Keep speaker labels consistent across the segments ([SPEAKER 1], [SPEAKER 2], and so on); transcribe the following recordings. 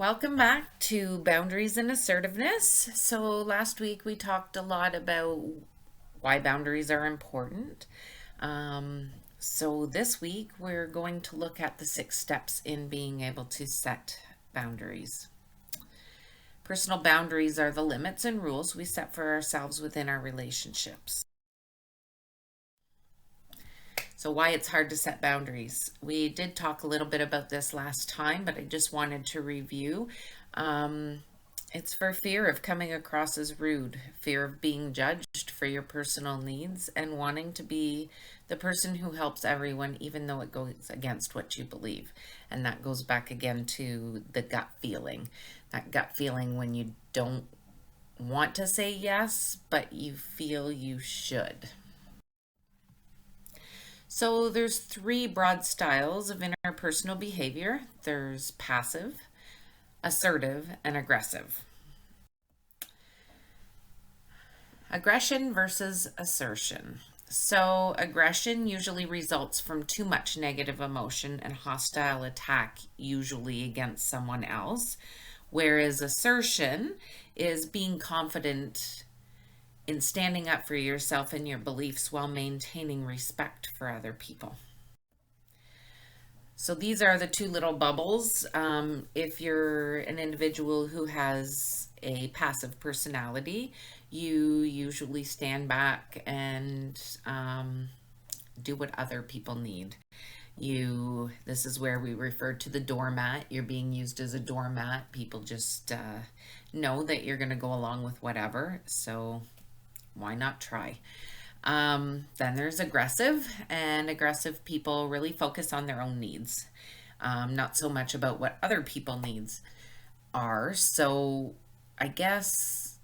[SPEAKER 1] Welcome back to Boundaries and Assertiveness. So, last week we talked a lot about why boundaries are important. This week we're going to look at the 6 steps in being able to set boundaries. Personal boundaries are the limits and rules we set for ourselves within our relationships. So, why it's hard to set boundaries. We did talk a little bit about this last time, but I just wanted to review. It's for fear of coming across as rude, fear of being judged for your personal needs, and wanting to be the person who helps everyone, even though it goes against what you believe. And that goes back again to the gut feeling. That gut feeling when you don't want to say yes, but you feel you should. So there's 3 broad styles of interpersonal behavior. There's passive, assertive, and aggressive. Aggression versus assertion. So aggression usually results from too much negative emotion and hostile attack, usually against someone else, whereas assertion is being confident in standing up for yourself and your beliefs while maintaining respect for other people. So these are the 2 little bubbles. If you're an individual who has a passive personality, you usually stand back and do what other people need. This is where we refer to the doormat. You're being used as a doormat. People just know that you're going to go along with whatever. So why not try? Then there's aggressive, and aggressive people really focus on their own needs, not so much about what other people needs are. So I guess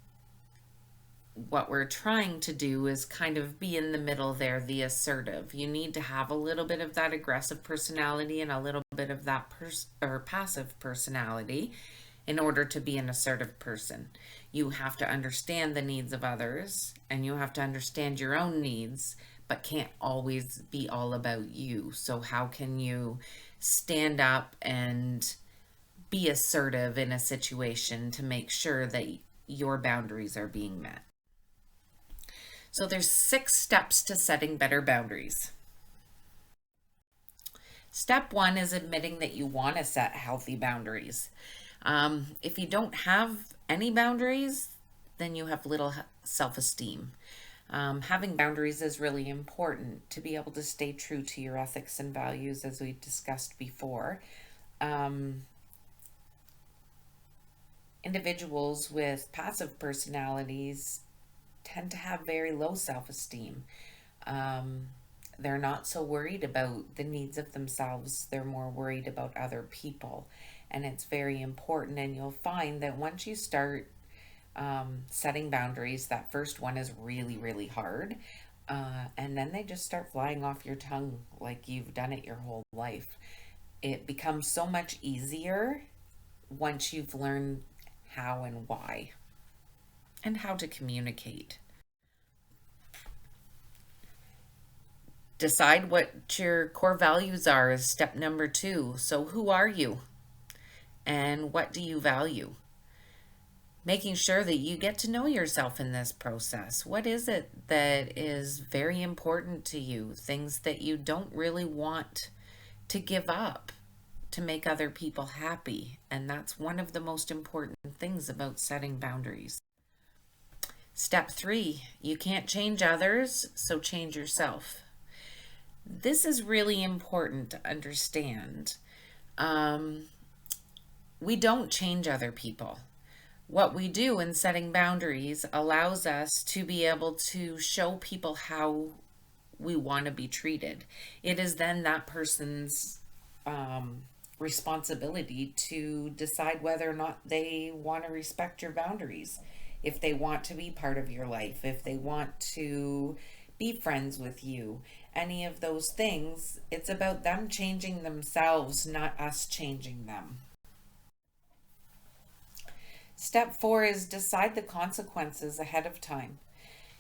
[SPEAKER 1] what we're trying to do is kind of be in the middle there, the assertive. You need to have a little bit of that aggressive personality and a little bit of that passive personality in order to be an assertive person. You have to understand the needs of others and you have to understand your own needs, but can't always be all about you. So how can you stand up and be assertive in a situation to make sure that your boundaries are being met? So there's 6 steps to setting better boundaries. Step 1 is admitting that you want to set healthy boundaries. If you don't have any boundaries, then you have little self-esteem. Having boundaries is really important to be able to stay true to your ethics and values, as we discussed before. Individuals with passive personalities tend to have very low self-esteem. They're not so worried about the needs of themselves. They're more worried about other people. And it's very important. And you'll find that once you start setting boundaries, that first one is really, really hard. And then they just start flying off your tongue like you've done it your whole life. It becomes so much easier once you've learned how and why and how to communicate. Decide what your core values are is step number 2. So who are you? And what do you value? Making sure that you get to know yourself in this process. What is it that is very important to you? Things that you don't really want to give up to make other people happy. And that's one of the most important things about setting boundaries. Step 3, you can't change others, so change yourself. This is really important to understand. We don't change other people. What we do in setting boundaries allows us to be able to show people how we want to be treated. It is then that person's responsibility to decide whether or not they want to respect your boundaries, if they want to be part of your life, if they want to be friends with you, any of those things. It's about them changing themselves, not us changing them. Step 4 is decide the consequences ahead of time.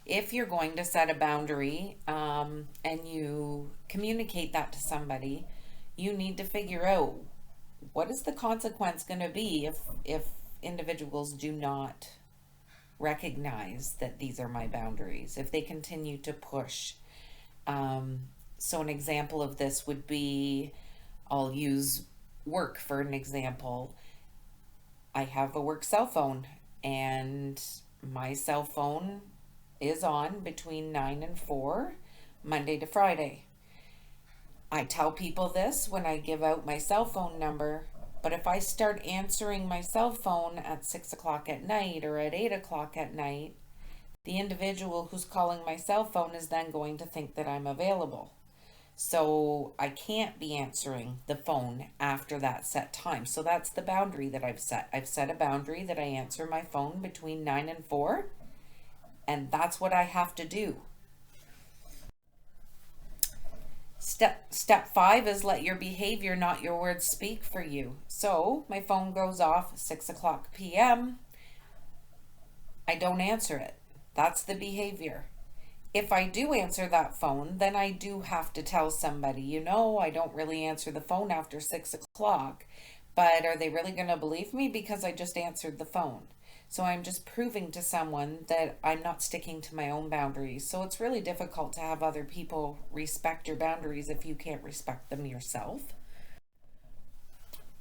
[SPEAKER 1] If you're going to set a boundary and you communicate that to somebody, you need to figure out what is the consequence going to be if individuals do not recognize that these are my boundaries, if they continue to push? So an example of this would be, I'll use work for an example. I have a work cell phone, and my cell phone is on between 9 and 4, Monday to Friday. I tell people this when I give out my cell phone number, but if I start answering my cell phone at 6 o'clock at night or at 8 o'clock at night, the individual who's calling my cell phone is then going to think that I'm available. So I can't be answering the phone after that set time. So that's the boundary that I've set. I've set a boundary that I answer my phone between 9 and 4, and that's what I have to do. Step 5 is let your behavior, not your words, speak for you. So my phone goes off 6 o'clock p.m. I don't answer it. That's the behavior. If I do answer that phone, then I do have to tell somebody, I don't really answer the phone after 6 o'clock, but are they really going to believe me because I just answered the phone? So I'm just proving to someone that I'm not sticking to my own boundaries. So it's really difficult to have other people respect your boundaries if you can't respect them yourself.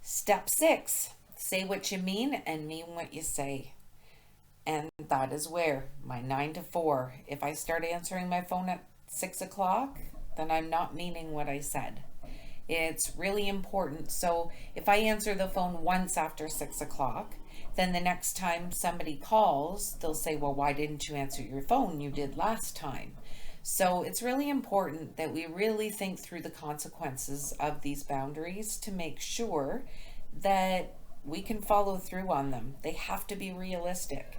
[SPEAKER 1] Step 6, say what you mean and mean what you say. And that is where my 9 to 4, if I start answering my phone at 6 o'clock, then I'm not meaning what I said. It's really important. So if I answer the phone once after 6 o'clock, then the next time somebody calls, they'll say, well, why didn't you answer your phone? You did last time. So it's really important that we really think through the consequences of these boundaries to make sure that we can follow through on them. They have to be realistic.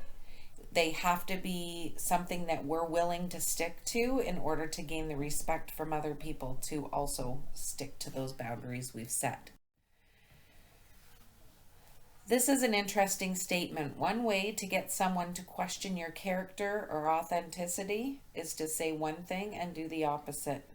[SPEAKER 1] They have to be something that we're willing to stick to in order to gain the respect from other people to also stick to those boundaries we've set. This is an interesting statement. One way to get someone to question your character or authenticity is to say one thing and do the opposite.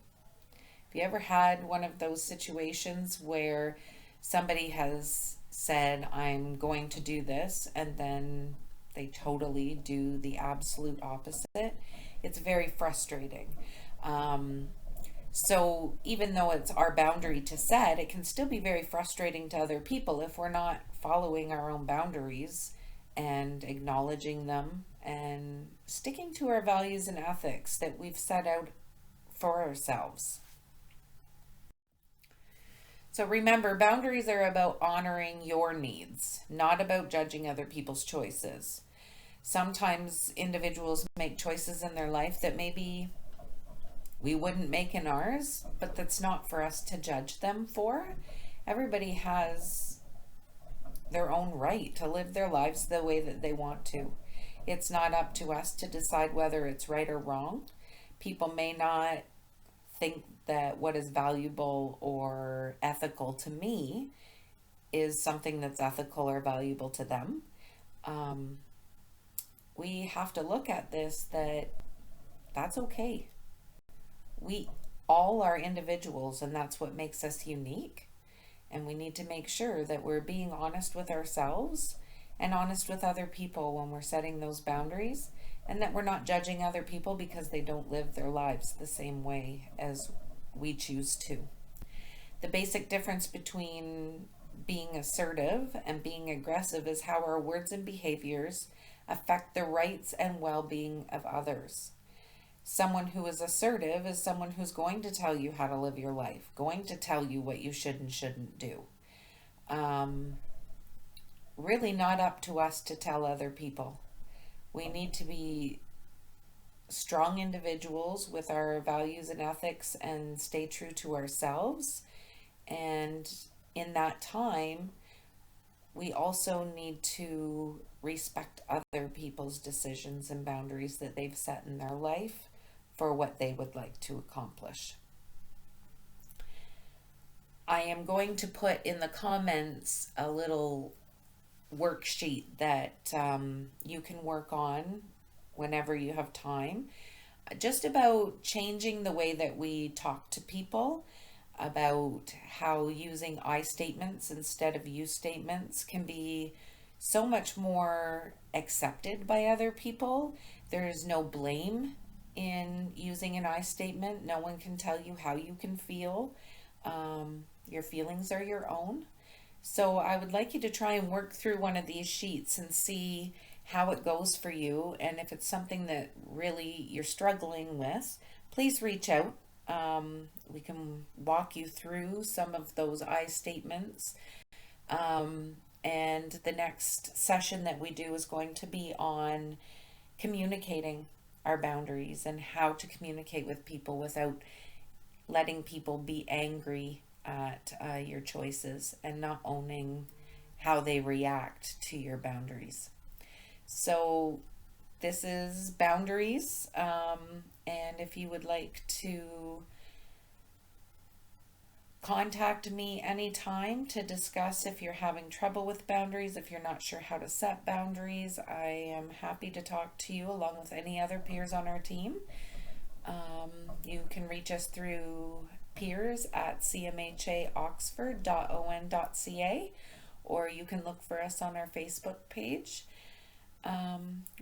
[SPEAKER 1] Have you ever had one of those situations where somebody has said, I'm going to do this, and then they totally do the absolute opposite? It's very frustrating. So even though it's our boundary to set, it can still be very frustrating to other people if we're not following our own boundaries and acknowledging them and sticking to our values and ethics that we've set out for ourselves. So remember, boundaries are about honoring your needs, not about judging other people's choices. Sometimes individuals make choices in their life that maybe we wouldn't make in ours, but that's not for us to judge them for. Everybody has their own right to live their lives the way that they want to. It's not up to us to decide whether it's right or wrong. People may not think that what is valuable or ethical to me is something that's ethical or valuable to them. We have to look at this, that's okay. We all are individuals, and that's what makes us unique. And we need to make sure that we're being honest with ourselves and honest with other people when we're setting those boundaries, and that we're not judging other people because they don't live their lives the same way as we choose to. The basic difference between being assertive and being aggressive is how our words and behaviors affect the rights and well-being of others. Someone who is assertive is someone who's going to tell you how to live your life, going to tell you what you should and shouldn't do. Really not up to us to tell other people. We need to be strong individuals with our values and ethics and stay true to ourselves. And in that time, we also need to respect other people's decisions and boundaries that they've set in their life for what they would like to accomplish. I am going to put in the comments a little worksheet that you can work on whenever you have time, just about changing the way that we talk to people. about how using I statements instead of you statements can be so much more accepted by other people. There's no blame in using an I statement. No one can tell you how you can feel. Your feelings are your own. So I would like you to try and work through one of these sheets and see how it goes for you. And if it's something that really you're struggling with, please reach out. We can walk you through some of those I statements. And the next session that we do is going to be on communicating our boundaries and how to communicate with people without letting people be angry at your choices and not owning how they react to your boundaries. So, this is Boundaries. And if you would like to contact me anytime to discuss if you're having trouble with boundaries, if you're not sure how to set boundaries, I am happy to talk to you along with any other peers on our team. You can reach us through peers at cmhaoxford.on.ca, or you can look for us on our Facebook page.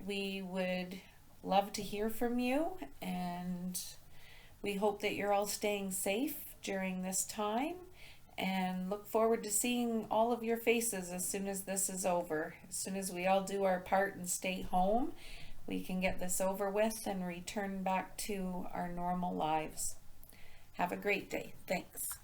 [SPEAKER 1] We would love to hear from you, and we hope that you're all staying safe during this time, and look forward to seeing all of your faces as soon as this is over. As soon as we all do our part and stay home, we can get this over with and return back to our normal lives. Have a great day. Thanks.